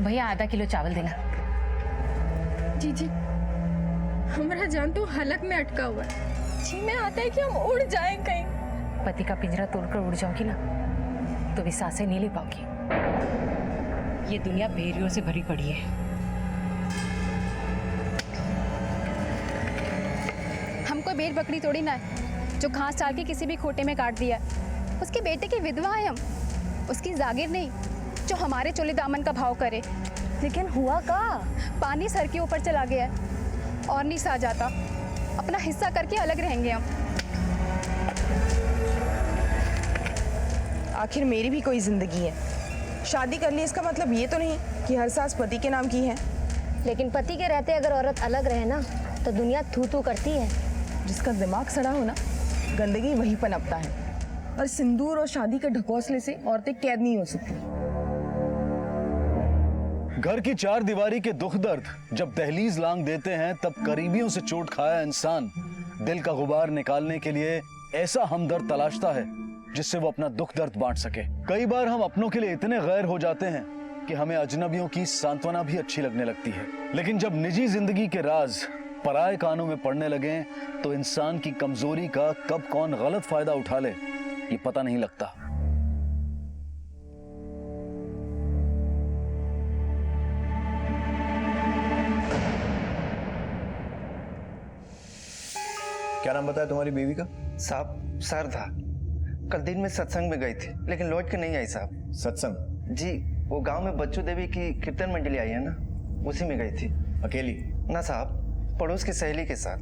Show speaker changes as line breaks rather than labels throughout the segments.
भैया आधा किलो चावल देना।
जी हमारा जान तो हलक में अटका हुआ है। जी में आता है कि हम उड़ जाएं कहीं।
पति का पिंजरा तोड़कर उड़ जाओगी ना तो भी सांसें नहीं ले पाओगी। ये दुनिया भेड़ियों से भरी पड़ी है।
हम कोई भेड़ बकरी तोड़ी ना है जो घास डाल के किसी भी खोटे में काट दिया। उसके बेटे की विधवा है हम, उसकी जागीर नहीं जो हमारे चोले दामन का भाव करे।
लेकिन हुआ का?
पानी सर के ऊपर चला गया है और नहीं सा जाता। अपना हिस्सा करके अलग रहेंगे हम।
आखिर मेरी भी कोई जिंदगी है। शादी कर ली इसका मतलब ये तो नहीं कि हर सास पति के नाम की है।
लेकिन पति के रहते अगर औरत अलग रहे ना तो दुनिया थू थू करती है।
जिसका दिमाग सड़ा हो ना, गंदगी वहीं पनपता है। और सिंदूर और शादी के ढकोसले से औरतें कैद नहीं हो सकती।
घर की चार दीवारी के दुख दर्द जब दहलीज लांग देते हैं, तब करीबियों से चोट खाया इंसान दिल का गुबार निकालने के लिए ऐसा हमदर्द तलाशता है जिससे वो अपना दुख दर्द बांट सके। कई बार हम अपनों के लिए इतने गैर हो जाते हैं कि हमें अजनबियों की सांत्वना भी अच्छी लगने लगती है। लेकिन जब निजी जिंदगी के राज पराये कानों में पड़ने लगे तो इंसान की कमजोरी का कब कौन गलत फायदा उठा ले ये पता नहीं लगता।
क्या नाम बताया तुम्हारी बीवी का?
साहब शारदा कल दिन में सत्संग में गई थी लेकिन लौट के नहीं आई साहब।
सत्संग?
जी वो गांव में बच्चू देवी की कीर्तन मंडली आई है ना, उसी में गई थी।
अकेली?
ना साहब, पड़ोस की सहेली के साथ।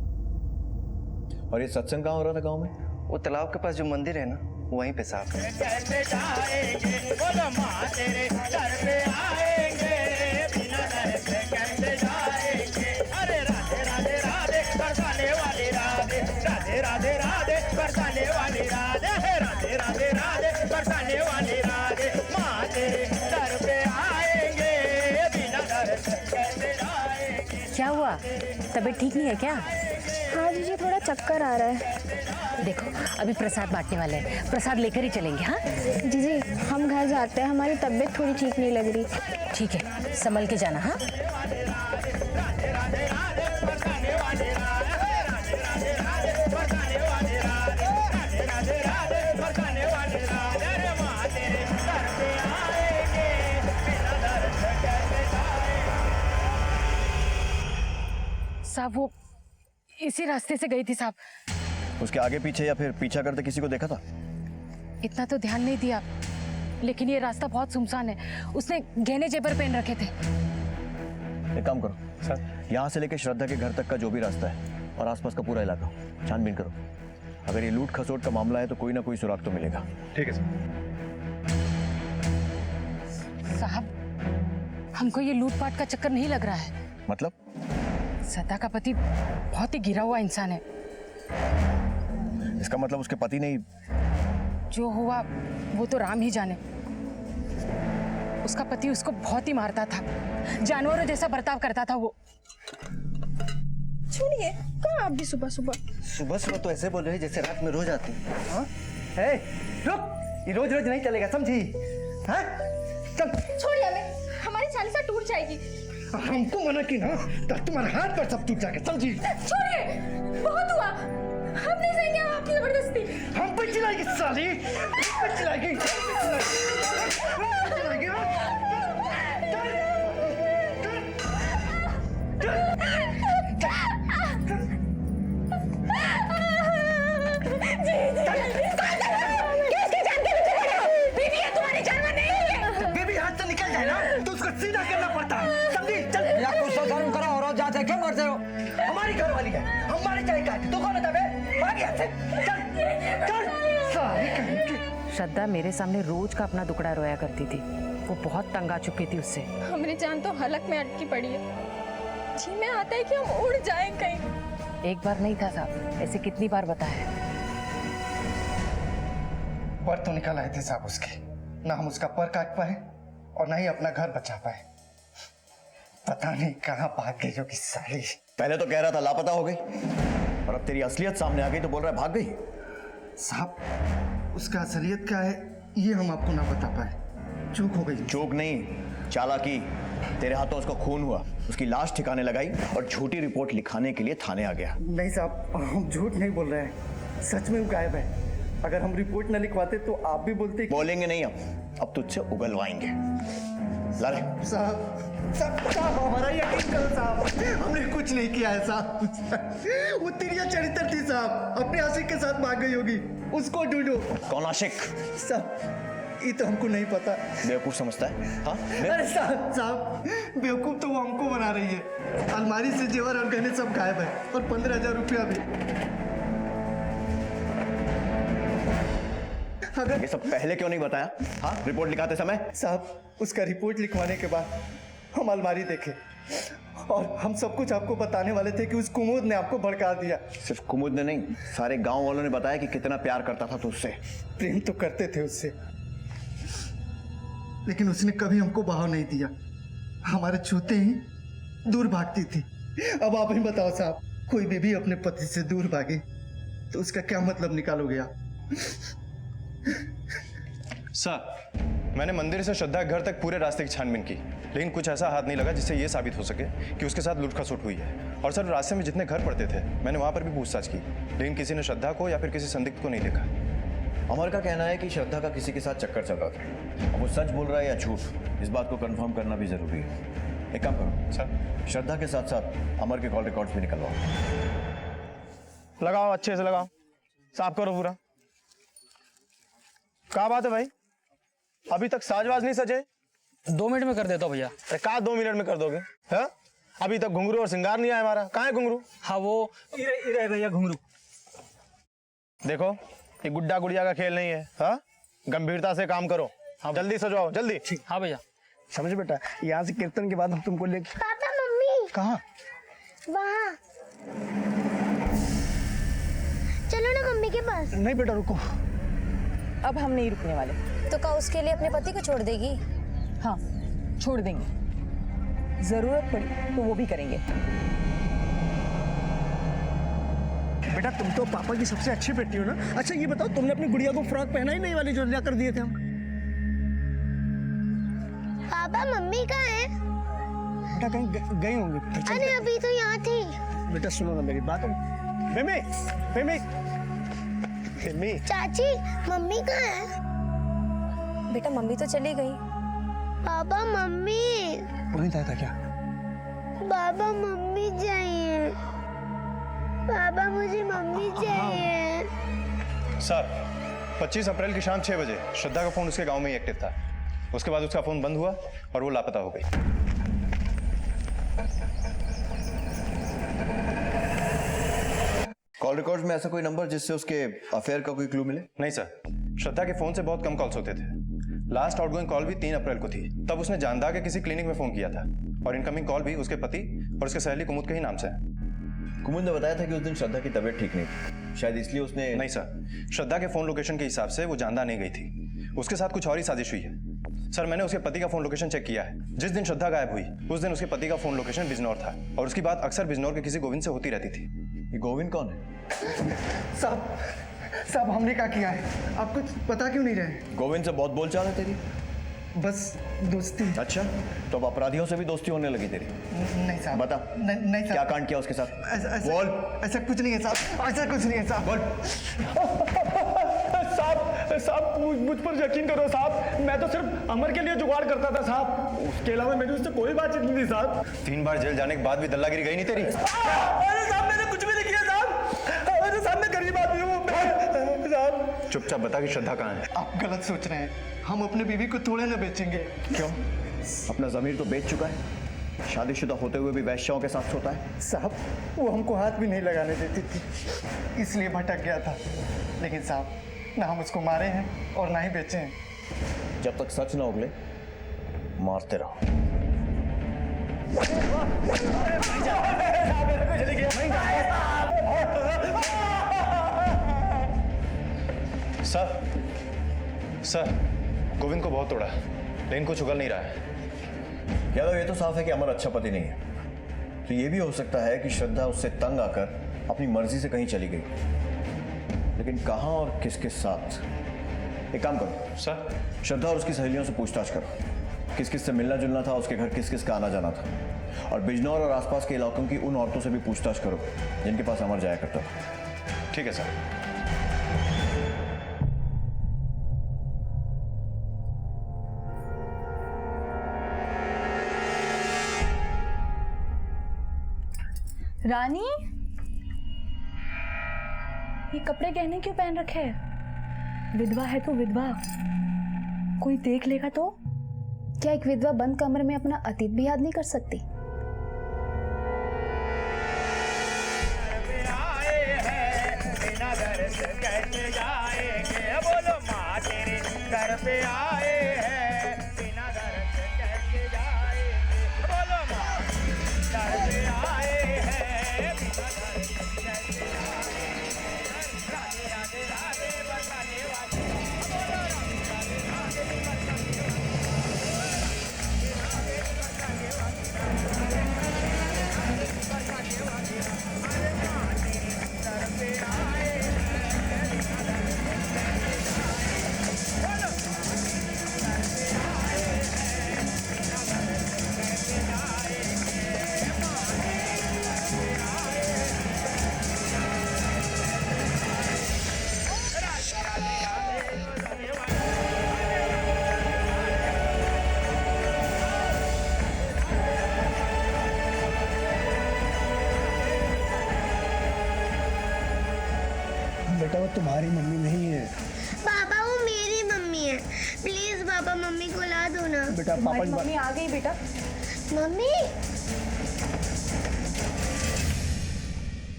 और ये सत्संग कहाँ हो रहा था गांव में?
वो तालाब के पास जो मंदिर है ना वहीं पे साहब।
क्या हुआ, तबीयत ठीक नहीं है क्या?
हाँ जीजी, थोड़ा चक्कर आ रहा है।
देखो अभी प्रसाद बांटने वाले हैं, प्रसाद लेकर ही चलेंगे। हाँ
जीजी हम घर जाते हैं, हमारी तबीयत थोड़ी ठीक नहीं लग रही।
ठीक है, संभल के जाना। हाँ साहब वो इसी रास्ते से गई थी साहब।
उसके आगे पीछे या फिर पीछा करते किसी को देखा था?
इतना तो ध्यान नहीं दिया, लेकिन ये रास्ता बहुत सुनसान है। उसने गहने जेवर पहन रखे थे।
एक काम करो सर, यहाँ से लेकर श्रद्धा के घर तक का जो भी रास्ता है और आसपास का पूरा इलाका छानबीन करो। अगर ये लूट खसोट का मामला है तो कोई ना कोई सुराग तो मिलेगा। ठीक है
साहब हमको ये लूटपाट का चक्कर नहीं लग रहा है।
मतलब?
सदा का पति बहुत ही गिरा हुआ इंसान है।
इसका मतलब उसके पति ने
जो हुआ वो तो राम ही जाने। उसका पति उसको बहुत ही मारता था, जानवरों जैसा बर्ताव करता था वो।
छोड़िए, कहाँ आप भी सुबह सुबह?
सुबह सुबह तो ऐसे बोल रहे जैसे रात में रोज आती। हाँ
रुक, ये रोज रोज नहीं चलेगा, समझी? हाँ चल।
छोड़िए हमें, हमारी चालीसा टूट जाएगी।
हमको मना की ना तो तुम्हारे हाथ पर सब टूट जाएगा, समझी?
छोड़िए, बहुत हुआ। हम नहीं सहेंगे आपकी जबरदस्ती।
हम पे चिल्लाएगी साली, हम पे चिल्लाएगी, बेबी हाथ से निकल जाए ना तो उसको सीधा करना पड़ता है, समझी? चल या कुछ तो शर्म करो और जाते क्यों करते हो? हमारी घर वाली है, हमारी चाय का तू कौन होता है? भाग यहाँ से, चल चल सारी कहीं की।
श्रद्धा मेरे सामने रोज का अपना दुखड़ा रोया करती थी। वो बहुत तंग आ चुकी थी उससे।
हमारी जान तो हलक में अटकी पड़ी है। जी में आता है कि हम उड़ जाएं कहीं।
एक बार नहीं था साहब, ऐसे कितनी बार बताया।
पर तो निकल आए थे साहब उसके, ना हम उसका पर काट पाए और ना ही अपना घर बचा पाए। पता नहीं कहाँ भाग गई जो कि साली।
पहले तो कह रहा था लापता हो गई और अब तेरी असलियत सामने आ गई तो बोल रहा है भाग गई।
साहब उसका असलियत क्या है ये हम आपको ना बता पाए। चूक हो गई।
चूक नहीं, चालाकी। तेरे हाथों उसका खून हुआ, उसकी लाश ठिकाने लगाई और झूठी रिपोर्ट लिखाने के लिए थाने आ गया।
नहीं साहब, हम झूठ नहीं बोल रहे हैं, सच में वो गायब है। अगर हम रिपोर्ट न लिखवाते तो आप भी बोलते कि...
बोलेंगे नहीं, अब तुझसे उगलवाएंगे। ला ले।
साहब हमारा यकीन करो साहब, हमने कुछ नहीं किया है साहब। वो तिरिया चरित्र थी साहब, अपने आशिक के साथ भाग गई होगी, उसको ढूंढो।
कौन आशिक?
साहब ये तो हमको नहीं पता।
बेवकूफ समझता है? हाँ
अरे साहब बेवकूफ तो वो हमको बना रही है। अलमारी से जेवर और गहने सब गायब है और 15,000 रुपया भी।
ये सब पहले क्यों नहीं बताया? हाँ, रिपोर्ट लिखाते समय?
साहब उसका रिपोर्ट लिखवाने के बाद हम अलमारी देखे और हम सब कुछ आपको बताने वाले थे कि उस कुमुद ने आपको भड़का दिया।
सिर्फ कुमुद ने नहीं, सारे गांव वालों ने बताया कि कितना प्यार करता था तुझसे।
प्रेम तो करते थे उससे, लेकिन उसने कभी हमको बहाव नहीं दिया, हमारे छूते ही दूर भागती थी। अब आप ही बताओ साहब, कोई बीवी अपने पति से दूर भागे तो उसका क्या मतलब निकालोगे आप?
सर, मैंने मंदिर से श्रद्धा के घर तक पूरे रास्ते की छानबीन की, लेकिन कुछ ऐसा हाथ नहीं लगा जिससे यह साबित हो सके कि उसके साथ लूट खसोट हुई है। और सर, रास्ते में जितने घर पड़ते थे मैंने वहां पर भी पूछताछ की, लेकिन किसी ने श्रद्धा को या फिर किसी संदिग्ध को नहीं देखा।
अमर का कहना है कि श्रद्धा का किसी के साथ चक्कर चल रहा था। अब वो सच बोल रहा है या झूठ, इस बात को कंफर्म करना भी जरूरी है। एक काम करो
सर,
श्रद्धा के साथ साथ अमर के कॉल रिकॉर्ड्स भी निकलवाओ।
लगाओ, अच्छे से लगाओ, साफ करो पूरा। क्या बात है भाई, अभी तक साजवाज नहीं सजे?
2 मिनट में कर देता हूँ भैया।
अरे कहाँ 2 मिनट में कर दोगे? है अभी तक घुंघरू और श्रृंगार नहीं आया हमारा। कहाँ है घुंघरू?
हाँ वो इरे भैया घुंघरू।
देखो ये गुड्डा गुड़िया का खेल नहीं है। हाँ, गंभीरता से काम करो। हाँ, जल्दी सजाओ जल्दी।
हाँ भैया।
समझ बेटा, यहाँ से कीर्तन के बाद हम तुमको लेके...
पापा मम्मी
कहाँ?
वहाँ चलो ना मम्मी के पास।
नहीं बेटा रुको,
अब हम नहीं रुकने वाले।
तो क्या उसके लिए अपने पति को छोड़ देगी?
हाँ, छोड़ देंगे, जरूरत पड़ी तो वो भी करेंगे।
बेटा तुम तो पापा की सबसे अच्छी बेटी हो ना। अच्छा ये बताओ, तुमने अपनी गुड़िया को फ्रॉक पहना ही नहीं वाली जो लिया कर दिए थे हम?
पापा मम्मी कहाँ है?
बेटा कहीं गई होंगी।
अरे अभी तो यहाँ थी।
बेटा सुनो ना मेरी बात। मिमी, मिमी, मिमी।
चाची मम्मी कहाँ है?
बेटा मम्मी तो चली गई।
Papa mummy.
पुनीत आया था क्या?
पापा मम्मी चाहिए, पापा मुझे मम्मी चाहिए।
सर, 25 अप्रैल की शाम 6 बजे श्रद्धा का फोन उसके गांव में ही एक्टिव था। उसके बाद उसका फोन बंद हुआ और वो लापता हो गई।
कॉल रिकॉर्ड्स में ऐसा कोई नंबर जिससे उसके अफेयर का कोई क्लू मिले?
नहीं सर, श्रद्धा के फोन से बहुत कम कॉल्स होते थे। लास्ट आउटगोइंग कॉल भी 3 अप्रैल को थी, तब उसने जानदा के किसी क्लिनिक में फोन किया था और इनकमिंग कॉल भी उसके पति और उसके सहेली कुमुद के ही नाम से है।
कुमुद ने बताया था कि उस दिन श्रद्धा की तबीयत ठीक नहीं थी, शायद इसलिए उसने...
नहीं सर, श्रद्धा के फोन लोकेशन के हिसाब से वो जानदा नहीं गई थी, उसके साथ कुछ और ही साजिश हुई है। सर, मैंने उसके पति का फोन लोकेशन चेक किया है। जिस दिन श्रद्धा गायब हुई उस दिन उसके पति का फोन लोकेशन बिजनौर था और उसकी बात अक्सर बिजनौर के किसी गोविंद से होती रहती थी।
ये गोविंद कौन है?
साहब हमने क्या किया है, आप कुछ पता क्यों नहीं रहे?
गोविंद से बहुत बोलचाल है तेरी?
बस दोस्ती।
अच्छा, तो अब अपराधियों से भी दोस्ती होने लगी तेरी?
नहीं साहब।
बता।
नहीं साहब।
क्या कांड किया उसके साथ? बोल।
ऐसा कुछ नहीं है साहब, ऐसा कुछ नहीं है साहब।
बोल।
साहब मुझ पर यकीन करो साहब, मैं तो सिर्फ अमर के लिए जुगाड़ करता था साहब, उसके अलावा मेरी उससे कोई बातचीत नहीं थी साहब।
3 बार जेल जाने के बाद भी दल्लागिरी गई नहीं तेरी?
अरे साहब मैंने कुछ भी नहीं किया साहब। अरे साहब मैं गरीब आदमी हूँ साहब।
चुपचाप बता कि श्रद्धा कहाँ है।
आप गलत सोच रहे हैं, हम अपने बीवी को थोड़े ना बेचेंगे।
क्यों? अपना जमीर तो बेच चुका है, शादीशुदा होते हुए भी वैश्याओं के साथ सोता है।
साहब वो हमको हाथ भी नहीं लगाने देती थी, इसलिए भटक गया था। लेकिन साहब ना हम उसको मारे हैं और ना ही बेचे हैं।
जब तक सच ना उगले मारते रहो।
सर, गोविंद को बहुत तोड़ा लेकिन कुछ उगल नहीं रहा है।
यादव, ये तो साफ है कि अमर अच्छा पति नहीं है। तो ये भी हो सकता है कि श्रद्धा उससे तंग आकर अपनी मर्जी से कहीं चली गई, लेकिन कहां और किसके साथ? एक काम करो
सर,
श्रद्धा और उसकी सहेलियों से पूछताछ करो किस किस से मिलना जुलना था, उसके घर किस किस का आना जाना था। और बिजनौर और आसपास के इलाकों की उन औरतों से भी पूछताछ करो जिनके पास अमर जाया करता था।
ठीक है सर।
रानी, ये कपड़े गहने क्यों पहन रखे हैं? विधवा है तो विधवा, कोई देख लेगा तो?
क्या एक विधवा बंद कमरे में अपना अतीत भी याद नहीं कर सकती?
बेटा वो तुम्हारी मम्मी नहीं है।
पापा वो मेरी मम्मी है। प्लीज पापा मम्मी को ला दो ना।
बेटा पापा की
मम्मी आ गई बेटा।
मम्मी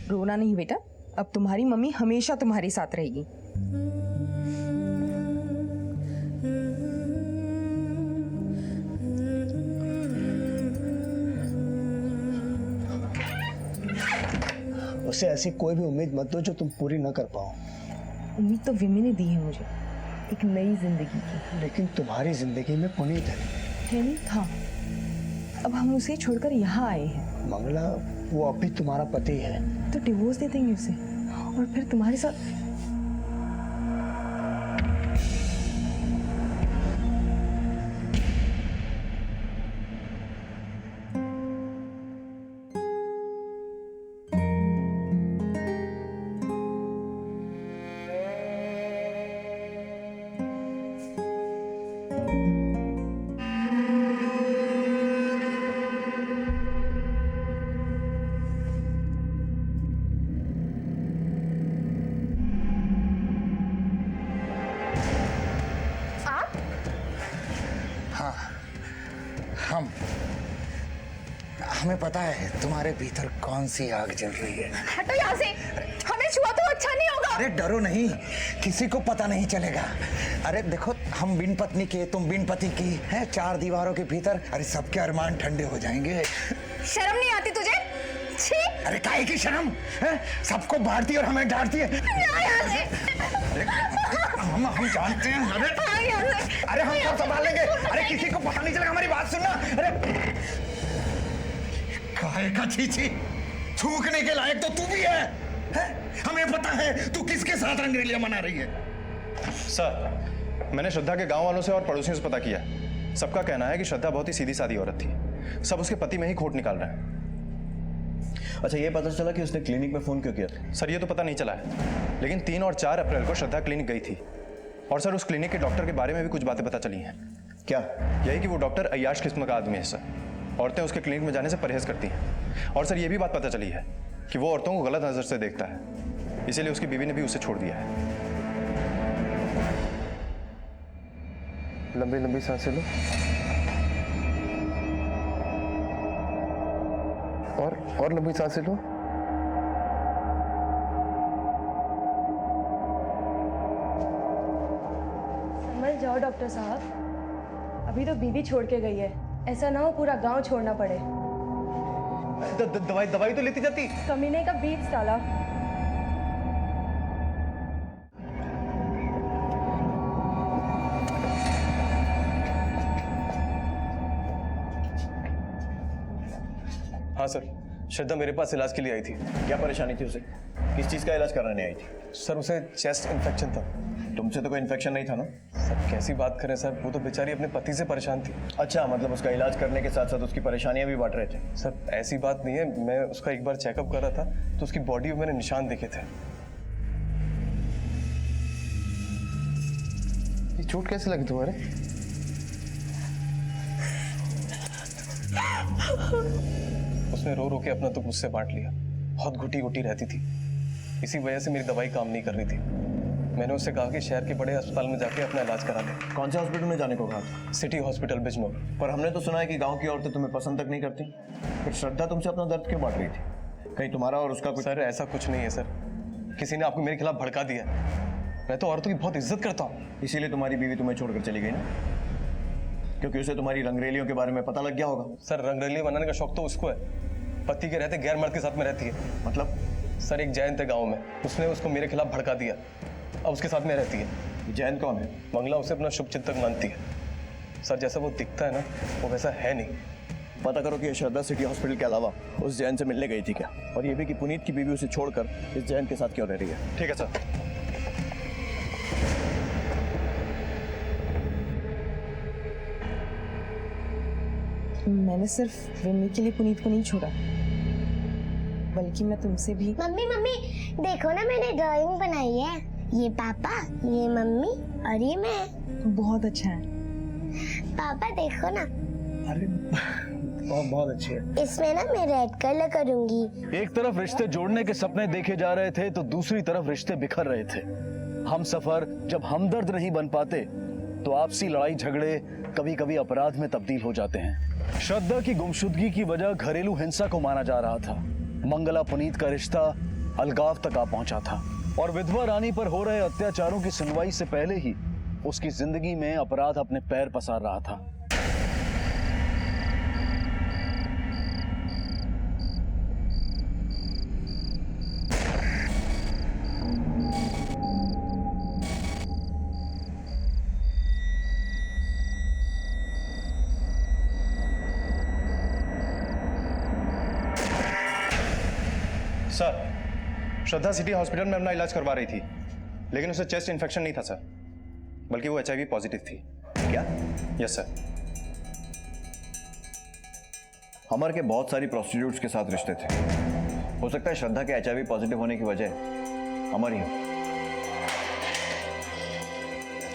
रोना नहीं बेटा, अब तुम्हारी मम्मी हमेशा तुम्हारे साथ रहेगी।
उससे ऐसी कोई भी उम्मीद मत दो जो तुम पूरी न कर पाओ।
उम्मीद तो विमी ने दी है मुझे, एक नई जिंदगी की।
लेकिन तुम्हारी जिंदगी में पुनीत है
नहीं था, अब हम उसे छोड़कर यहाँ आए हैं।
मंगला वो अब भी तुम्हारा पति है।
तो डिवोर्स दे देंगे उसे और फिर तुम्हारे साथ।
हमें पता है तुम्हारे भीतर कौन सी आग जल रही है।
हटो यहाँ से, हमें छुआ तो अच्छा नहीं होगा।
अरे डरो नहीं, किसी को पता नहीं चलेगा। अरे देखो हम बिन पत्नी के, तुम बिन पति की है, 4 दीवारों के भीतर। अरे सबके अरमान ठंडे हो जाएंगे।
शर्म नहीं आती तुझे? छी!
अरे काहे की शर्म है? सबको बांटती और हमें डांटती है। हम जानते हैं। अरे हम सब संभाल लेंगे। अरे किसी को पता नहीं चलेगा, हमारी बात सुनना। अरे काहे का छी, थूकने के लायक तो तू भी है? हमें पता है तू किसके साथ रंगरेलियां मना रही है।
सर मैंने श्रद्धा के गांव वालों से और पड़ोसियों से पता किया। सबका कहना है कि श्रद्धा बहुत ही सीधी सादी औरत थी। सब उसके पति में ही खोट निकाल रहे हैं।
अच्छा ये पता चला कि उसने क्लिनिक में फोन क्यों किया था?
सर ये तो पता नहीं चला है, लेकिन 3 और 4 अप्रैल को श्रद्धा क्लिनिक गई थी। और सर उस क्लिनिक के डॉक्टर के बारे में भी कुछ बातें पता चली हैं।
क्या?
यही कि वो डॉक्टर अय्याश किस्म का आदमी है सर। औरतें उसके क्लिनिक में जाने से परहेज करती हैं। और सर ये भी बात पता चली है कि वो औरतों को गलत नजर से देखता है, इसीलिए उसकी बीवी ने भी उसे छोड़ दिया है। लंबी लंबी सांसें लो और लंबी सांसें लो।
संभल जाओ डॉक्टर साहब, अभी तो बीवी छोड़ के गई है, ऐसा ना हो पूरा गांव छोड़ना पड़े।
दवाई तो लेती जाती।
कमीने का बीज डाला।
हाँ सर, श्रद्धा मेरे पास इलाज के लिए आई थी।
क्या परेशानी थी उसे? किस चीज का इलाज कराने आई थी?
सर उसे चेस्ट इन्फेक्शन था।
तुमसे तो कोई इन्फेक्शन नहीं था ना?
सर कैसी बात करें सर, वो तो बेचारी अपने पति से परेशान थी।
अच्छा, मतलब उसका इलाज करने के साथ साथ उसकी परेशानियां भी बांट रहे थे?
सर ऐसी बात नहीं है, मैं उसका एक बार चेकअप कर रहा था तो उसकी बॉडी में मैंने निशान देखे थे। ये चोट कैसे लगी तुम्हारे? उसने रो रो के अपना दुख मुझसे बांट लिया। बहुत घुटी घुटी रहती थी, इसी वजह से मेरी दवाई काम नहीं कर रही थी। मैंने उससे कहा कि शहर के बड़े अस्पताल में जाके अपना इलाज करा ले।
कौन से हॉस्पिटल में जाने को कहा था?
City hospital Bijnor.
पर हमने तो सुना है कि गांव की औरतें तुम्हें पसंद तक नहीं करती। फिर श्रद्धा तुमसे अपना दर्द क्यों बांट रही थी? कहीं तुम्हारा और उसका कुछ?
सर ऐसा कुछ नहीं है सर, किसी ने आपको मेरे खिलाफ भड़का दिया। मैं तो औरतों की बहुत इज्जत करता हूँ।
इसीलिए तुम्हारी बीवी तुम्हें छोड़कर चली गई ना? क्योंकि उसे तुम्हारी रंगरेलियों के बारे में पता लग गया होगा।
सर रंगरेलियां बनाने का शौक तो उसको है, पति के रहते गैर मर्द के साथ में रहती है।
मतलब?
सर एक जैन थे गाँव में, उसने उसको मेरे खिलाफ भड़का दिया, अब उसके साथ में रहती है।
जैन कौन है?
मंगला उसे अपना शुभ चिंतक मानती है। सर जैसा वो दिखता है ना, वो वैसा है नहीं।
पता करो कि ये श्रद्धा सिटी हॉस्पिटल के अलावा उस जैन से मिलने गई थी क्या? और ये भी कि पुनीत की बीवी उसे छोड़कर इस जैन के साथ क्यों रह रही है?
ठीक है सर।
मैंने सिर्फ विम्मी के लिए पुनीत को नहीं छोड़ा, बल्कि मैं तुमसे भी।
मम्मी मम्मी देखो ना, मैंने ड्राइंग बनाई है। ये पापा, ये मम्मी और ये मैं।
बहुत अच्छा है।
पापा देखो ना।
अरे बहुत अच्छी है।
इसमें ना मैं रेड कलर करूंगी।
एक तरफ रिश्ते जोड़ने के सपने देखे जा रहे थे तो दूसरी तरफ रिश्ते बिखर रहे थे। हम सफर जब हमदर्द नहीं बन पाते तो आपसी लड़ाई झगड़े कभी कभी अपराध में तब्दील हो जाते हैं। श्रद्धा की गुमशुदगी की वजह घरेलू हिंसा को माना जा रहा था। मंगला पुनीत का रिश्ता अलगाव तक आ पहुंचा था और विधवा रानी पर हो रहे अत्याचारों की सुनवाई से पहले ही उसकी जिंदगी में अपराध अपने पैर पसार रहा था।
सर श्रद्धा सिटी हॉस्पिटल में अपना इलाज करवा रही थी, लेकिन उसे चेस्ट इन्फेक्शन नहीं था सर, बल्कि वो HIV पॉजिटिव थी।
क्या?
Yes sir.
अमर के बहुत सारी प्रोस्टिट्यूट्स के साथ रिश्ते थे। हो सकता है श्रद्धा के HIV पॉजिटिव होने की वजह अमर ही हो।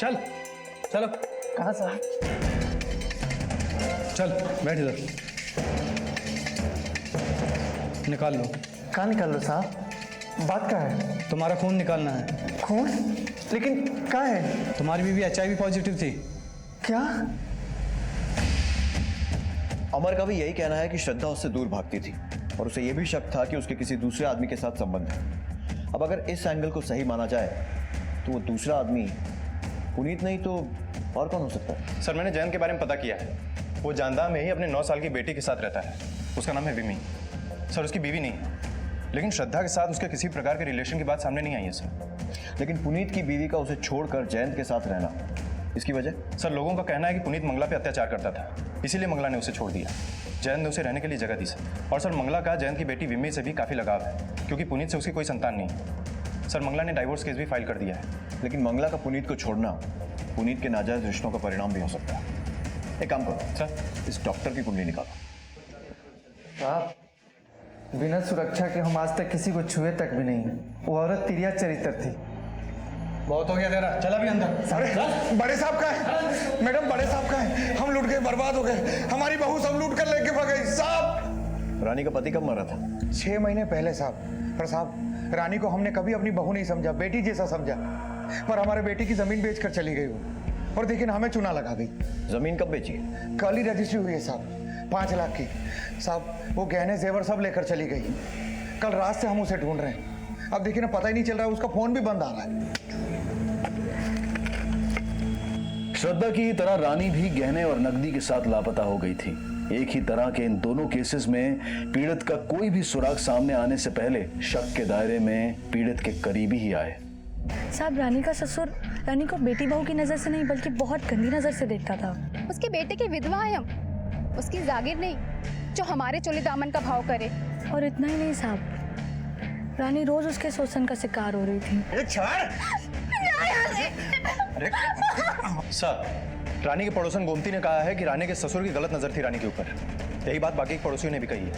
चल चलो।
कहाँ सर?
चल बैठ इधर, निकाल लो।
कहाँ निकाल लो साहब? बात क्या है?
तुम्हारा खून निकालना है।
खून? लेकिन क्या है?
तुम्हारी बीवी HIV पॉजिटिव थी।
क्या?
अमर का भी यही कहना है कि श्रद्धा उससे दूर भागती थी और उसे यह भी शक था कि उसके किसी दूसरे आदमी के साथ संबंध है। अब अगर इस एंगल को सही माना जाए तो वो दूसरा आदमी पुनीत नहीं तो और कौन हो सकता है?
सर मैंने जैन के बारे में पता किया है, वो जानदा में ही अपने 9 साल की बेटी के साथ रहता है। उसका नाम है विमी। सर उसकी बीवी नहीं है, लेकिन श्रद्धा के साथ उसके किसी प्रकार के रिलेशन की बात सामने नहीं आई है सर।
लेकिन पुनीत की बीवी का उसे छोड़कर जयंत के साथ रहना, इसकी वजह?
सर लोगों का कहना है कि पुनीत मंगला पे अत्याचार करता था, इसीलिए मंगला ने उसे छोड़ दिया। जयंत ने उसे रहने के लिए जगह दी सर। और सर मंगला का जयंत की बेटी विमी से भी काफ़ी लगाव है, क्योंकि पुनीत से उसकी कोई संतान नहीं। सर मंगला ने डाइवोर्स केस भी फाइल कर दिया है।
लेकिन मंगला का पुनीत को छोड़ना पुनीत के नाजायज रिश्तों का परिणाम भी हो सकता है। एक काम करो
सर,
इस डॉक्टर की कुंडली निकालो।
साहब बिना सुरक्षा के हम आज तक किसी को छुए तक भी नहीं। वो औरत तिरिया चरित्र थी।
बहुत हो गया तेरा, चला भी अंदर।
अरे बड़े साहब का है मैडम, बड़े साहब का है। हम लूट गए, बर्बाद हो गए, हमारी बहू सब लूट कर लेके भाग गई साहब।
रानी का पति कब मरा था?
6 महीने पहले साहब। पर साहब रानी को हमने कभी अपनी बहू नहीं समझा, बेटी जैसा समझा। पर हमारे बेटी की जमीन बेचकर चली गई वो, और देखिए हमें चुना लगा गई।
जमीन कब बेची?
कल ही रजिस्ट्री हुई है साहब, 5 लाख की। साहब वो गहने जेवर सब लेकर चली गई। कल रात से हम उसे ढूंढ रहे हैं। अब देखिए ना, पता ही नहीं चल रहा है, उसका फोन भी बंद आ रहा है।
श्रद्धा की तरह रानी भी गहने और नकदी के साथ लापता हो गई थी। एक ही तरह के इन दोनों केसेस में पीड़ित का कोई भी सुराग सामने आने से पहले शक के दायरे में पीड़ित के करीबी ही आए।
साहब रानी का ससुर रानी को बेटी बहू की नजर से नहीं बल्कि बहुत गंदी नजर से देखता था।
उसके बेटे की विधवा है हम, उसकी जागीर नहीं जो हमारे चोले दामन का भाव करे।
और इतना ही नहीं साहब, रानी रोज उसके शोषण का शिकार हो रही थी।
छोड़
सर, रानी के पड़ोसन गोमती ने कहा है कि रानी के ससुर की गलत नजर थी रानी के ऊपर। यही बात बाकी के पड़ोसियों ने भी कही है।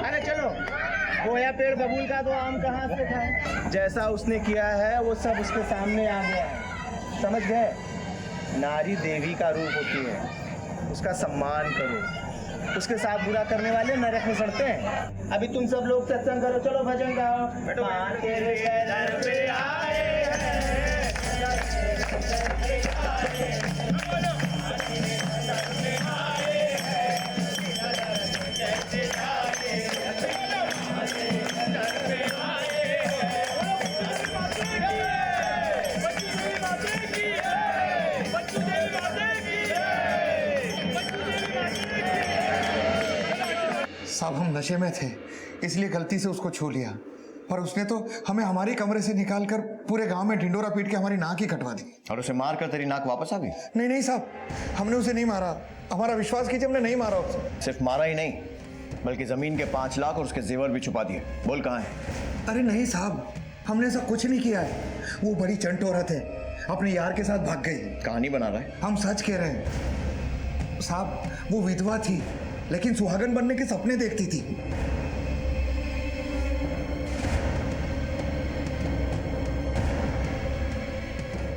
अरे चलो, गोया पेड़ बबूल का तो आम कहाँ से खाए। जैसा उसने किया है वो सब उसके सामने आ गया है, समझ गए। नारी देवी का रूप होती है, उसका सम्मान करो। उसके साथ बुरा करने वाले नरक में सड़ते हैं। अभी तुम सब लोग सत्संग करो, चलो भजन गाओ। माँ तेरे दर पे आए हैं।
साहब हम नशे में थे इसलिए गलती से उसको छू लिया, पर उसने तो हमें हमारे कमरे से निकालकर पूरे गांव में ढिंडोरा पीट के हमारी नाक ही कटवा दी।
और उसे मार कर तेरी नाक वापस आ गई?
नहीं नहीं साहब, हमने उसे नहीं मारा। हमारा विश्वास कीजिए, हमने नहीं मारा उसे।
सिर्फ मारा ही नहीं, बल्कि जमीन के 5 लाख और उसके जेवर भी छुपा दिए। बोल कहाँ है?
अरे नहीं साहब, हमने ऐसा कुछ नहीं किया है। वो बड़ी चंट औरत है, अपने यार के साथ भाग गई।
कहानी बना रहा है?
हम सच कह रहे हैं साहब। वो विधवा थी लेकिन सुहागन बनने के सपने देखती थी।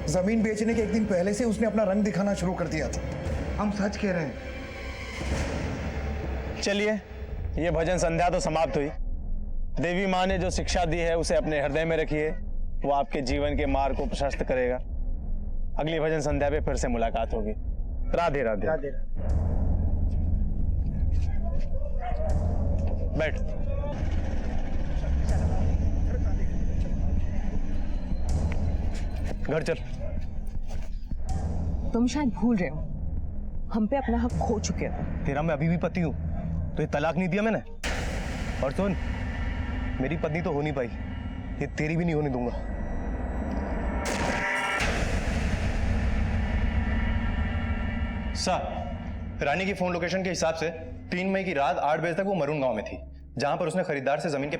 जमीन बेचने के एक दिन पहले से उसने अपना रंग दिखाना शुरू कर दिया था। हम सच कह रहे हैं।
चलिए, ये भजन संध्या तो समाप्त हुई। देवी माँ ने जो शिक्षा दी है उसे अपने हृदय में रखिए, वो आपके जीवन के मार्ग को प्रशस्त करेगा। अगली भजन संध्या पे फिर से मुलाकात होगी। राधे राधे।
राधे।
बैठ। घर चल।
तुम शायद भूल रहे हो, हम पे अपना हक खो चुके थे।
तेरा मैं अभी भी पति हूं, तो ये तलाक नहीं दिया मैंने। और सुन, मेरी पत्नी तो हो नहीं पाई, ये तेरी भी नहीं होने दूंगा।
सर, रानी की फोन लोकेशन के हिसाब से 3 मई की रात 8 बजे तक वो मरून गांव में थी, जहां पर उसने खरीदार से जमीन के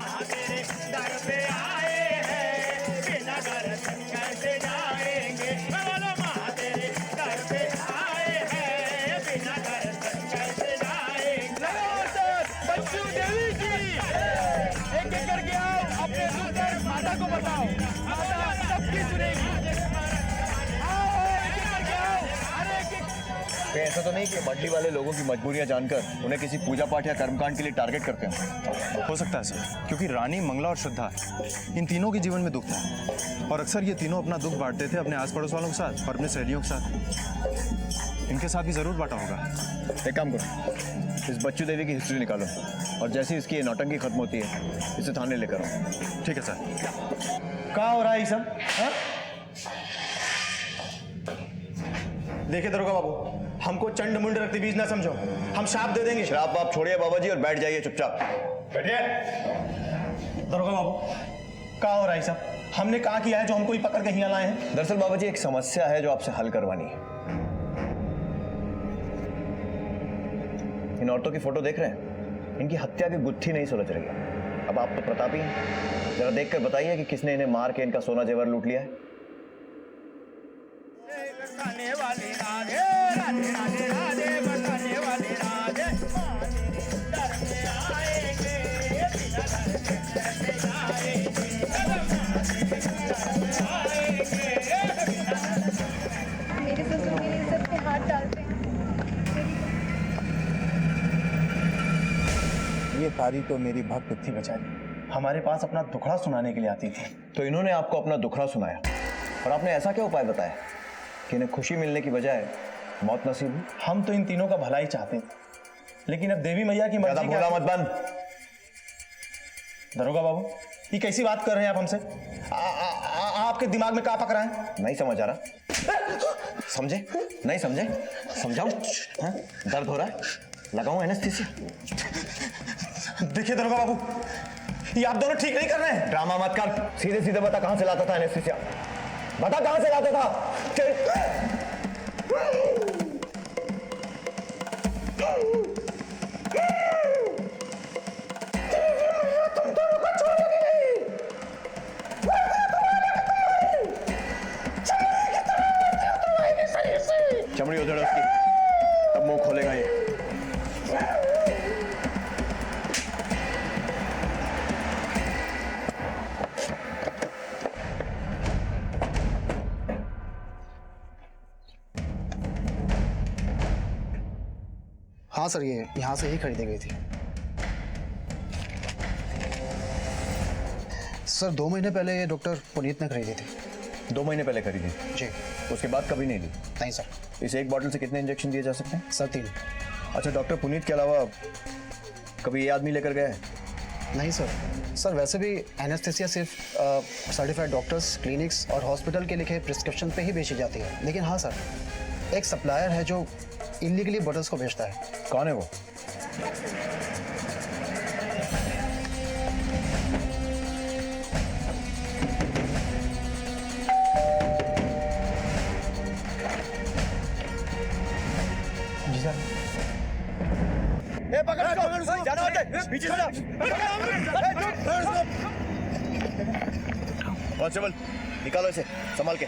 को बताओ, माता सबकी सुनेगी।
ऐसा तो नहीं कि मंडली वाले लोगों की मजबूरियां जानकर उन्हें किसी पूजा पाठ या कर्मकांड के लिए टारगेट करते हैं?
हो सकता है सर, क्योंकि रानी, मंगला और श्रद्धा, इन तीनों के जीवन में दुख था, और अक्सर ये तीनों अपना दुख बांटते थे अपने आस पड़ोस वालों के साथ और अपने सहेलियों के साथ। इनके साथ भी जरूर बांटा होगा।
एक काम करो, इस बच्चू देवी की हिस्ट्री निकालो, और जैसे इसकी नौटंकी खत्म होती है इसे थाने लेकर आओ।
ठीक है सर।
क्या हो रहा है ये सब?
देखिए दरोगा बाबू, हमको चंड मुंड रखते बीज ना समझो, हम श्राप दे देंगे।
श्राप वाप छोड़िए बाबा जी और बैठ जाइए चुपचाप।
बैठिए। दरोगा बाबू, क्या हो रहा है सब? हमने कहा किया है जो हमको ही पकड़ के यहाँ लाए हैं?
दरअसल बाबा जी एक समस्या है जो आपसे हल करवानी है। इन औरतों की फोटो देख रहे हैं, इनकी हत्या की गुत्थी नहीं सुलझ रही है। अब आप तो प्रतापी हैं, जरा देखकर बताइए कि किसने इन्हें मार के इनका सोना जेवर लूट लिया है।
मेरे ससुर मेरी इज्जत पे हाथ डालते हैं।
कारी तो मेरी भक्त थी बेचारी, हमारे पास अपना दुखड़ा सुनाने के लिए आती थी।
तो इन्होंने आपको अपना दुखड़ा सुनाया और आपने ऐसा क्या उपाय बताया कि इन्हें खुशी मिलने की बजाय मौत नसीब हुई?
हम तो इन तीनों का भला ही चाहते थे, लेकिन अब देवी मैया की मर्जी।
बोला मत बंद।
दरोगा बाबू, ये कैसी बात कर रहे हैं आप हमसे? आपके दिमाग में क्या पक रहा है?
नहीं समझ आ रहा। समझे? नहीं समझे? समझाओ। हाँ? दर्द हो रहा है? लगाऊं एनेस्थीसिया?
देखिए दरोगा बाबू, ये आप दोनों ठीक नहीं कर रहे हैं।
ड्रामा मत कर, सीधे सीधे बता कहां से लाता था एनेस्थीसिया? बता कहां से लाता था? चमड़ी उधड़ उसकी, तब मुंह खोलेगा ये।
हाँ सर, ये यहाँ से ही खरीदी गई थी। सर 2 महीने पहले ये डॉक्टर पुनीत ने खरीदी थी।
2 महीने पहले खरीदी?
जी।
उसके बाद कभी नहीं ली?
नहीं सर।
इस एक बॉटल से कितने इंजेक्शन दिए जा सकते हैं?
सर 3।
अच्छा, डॉक्टर पुनीत के अलावा कभी ये आदमी लेकर गया है?
नहीं सर। सर वैसे भी एनेस्थीसिया सिर्फ सर्टिफाइड डॉक्टर्स, क्लिनिक्स और हॉस्पिटल के लिखे प्रिस्क्रिप्शन पे ही बेची जाती है। लेकिन हाँ सर, एक सप्लायर है जो इलीगली बॉटल्स को बेचता है।
कौन है वो?
जी सर।
पकड़ उसको, जाना होता है, पीछे से जा।
कांस्टेबल, निकालो इसे, संभाल के।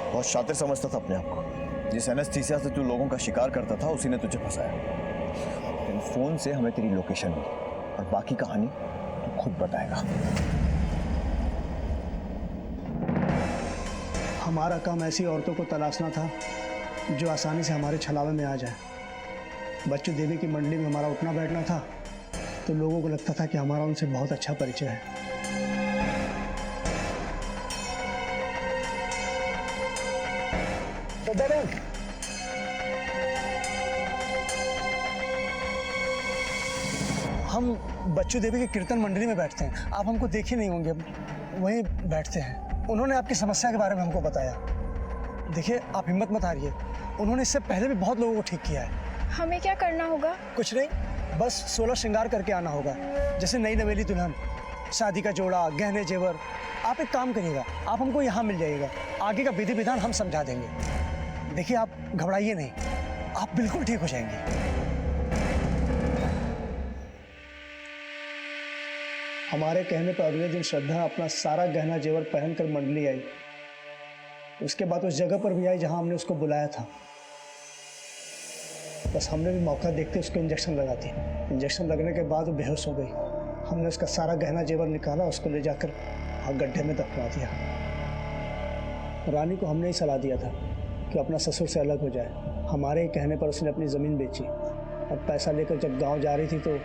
बहुत शातिर समझता था अपने आप को। जिस एनेस्थीसिया से तू लोगों का शिकार करता था, उसी ने तुझे फंसाया। इन फोन से हमें तेरी लोकेशन मिली और बाकी कहानी तू खुद बताएगा।
हमारा काम ऐसी औरतों को तलाशना था जो आसानी से हमारे छलावे में आ जाए। बच्चू देवी की मंडली में हमारा उठना बैठना था तो लोगों को लगता था कि हमारा उनसे बहुत अच्छा परिचय है। हम बच्चू देवी की कीर्तन मंडली में बैठते हैं, आप हमको देखे नहीं होंगे, वहीं बैठते हैं। उन्होंने आपकी समस्या के बारे में हमको बताया। देखिए, आप हिम्मत मत हारिए, उन्होंने इससे पहले भी बहुत लोगों को ठीक किया है।
हमें क्या करना होगा?
कुछ नहीं, बस 16 श्रृंगार करके आना होगा, जैसे नई नवेली दुल्हन, शादी का जोड़ा, गहने जेवर। आप एक काम करिएगा, आप हमको यहाँ मिल जाइएगा, आगे का विधि विधान हम समझा देंगे। देखिए, आप घबराइए नहीं, आप बिल्कुल ठीक हो जाएंगे। हमारे कहने पर अगले दिन श्रद्धा अपना सारा गहना जेवर पहनकर मंडली आई। उसके बाद उस जगह पर भी आई जहां हमने उसको बुलाया था। बस हमने भी मौका देखते उसको इंजेक्शन लगा दी। इंजेक्शन लगने के बाद वो बेहोश हो गई। हमने उसका सारा गहना जेवर निकाला, उसको ले जाकर गड्ढे में दफना दिया। रानी को हमने ही सलाह दिया था कि अपना ससुर से अलग हो जाए। हमारे ही कहने पर उसने अपनी ज़मीन बेची और पैसा लेकर जब गांव जा रही थी तो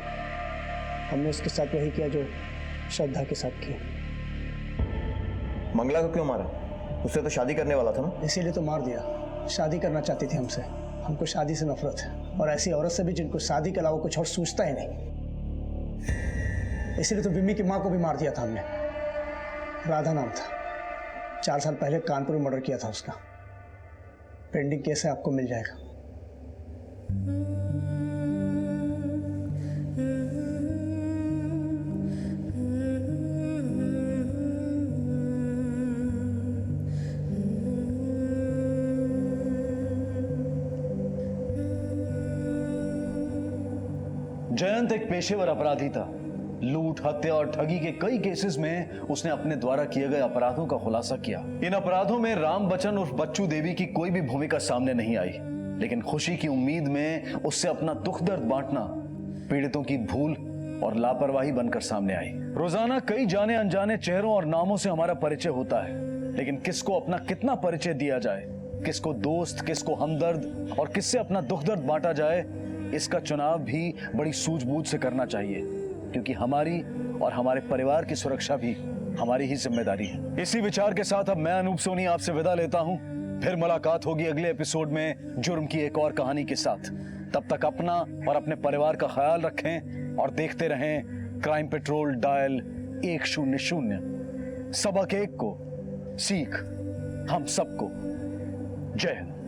हमने उसके साथ वही किया जो श्रद्धा के साथ किया।
मंगला को क्यों मारा? उससे तो शादी करने वाला था ना?
इसीलिए तो मार दिया। शादी करना चाहती थी हमसे। हमको शादी से नफरत है, और ऐसी औरत से भी जिनको शादी के अलावा कुछ और सोचता ही नहीं। इसीलिए तो विम्मी की माँ को भी मार दिया था हमने। राधा नाम था। 4 साल पहले कानपुर में मर्डर किया था उसका। पेंडिंग केस है, आपको मिल जाएगा।
जयंत एक पेशेवर अपराधी था। लूट, हत्या और ठगी के कई केसेस में उसने अपने द्वारा किए गए अपराधों का खुलासा किया। इन अपराधों में राम बच्चन और बच्चू देवी की कोई भी भूमिका सामने नहीं आई, लेकिन खुशी की उम्मीद में उससे अपना दुख दर्द बांटना पीड़ितों की भूल और लापरवाही बनकर सामने आई। रोजाना कई जाने अनजाने चेहरों और नामों से हमारा परिचय होता है, लेकिन किसको अपना कितना परिचय दिया जाए किसको दोस्त, किसको हमदर्द और किससे अपना दुख दर्द बांटा जाए, इसका चुनाव भी बड़ी सूझबूझ से करना चाहिए, क्योंकि हमारी और हमारे परिवार की सुरक्षा भी हमारी ही जिम्मेदारी है। इसी विचार के साथ अब मैं अनूप सोनी आपसे विदा लेता हूं। फिर मुलाकात होगी अगले एपिसोड में जुर्म की एक और कहानी के साथ। तब तक अपना और अपने परिवार का ख्याल रखें और देखते रहें क्राइम पेट्रोल डायल 100। सबक एक को, सीख हम सबको। जय हिंद।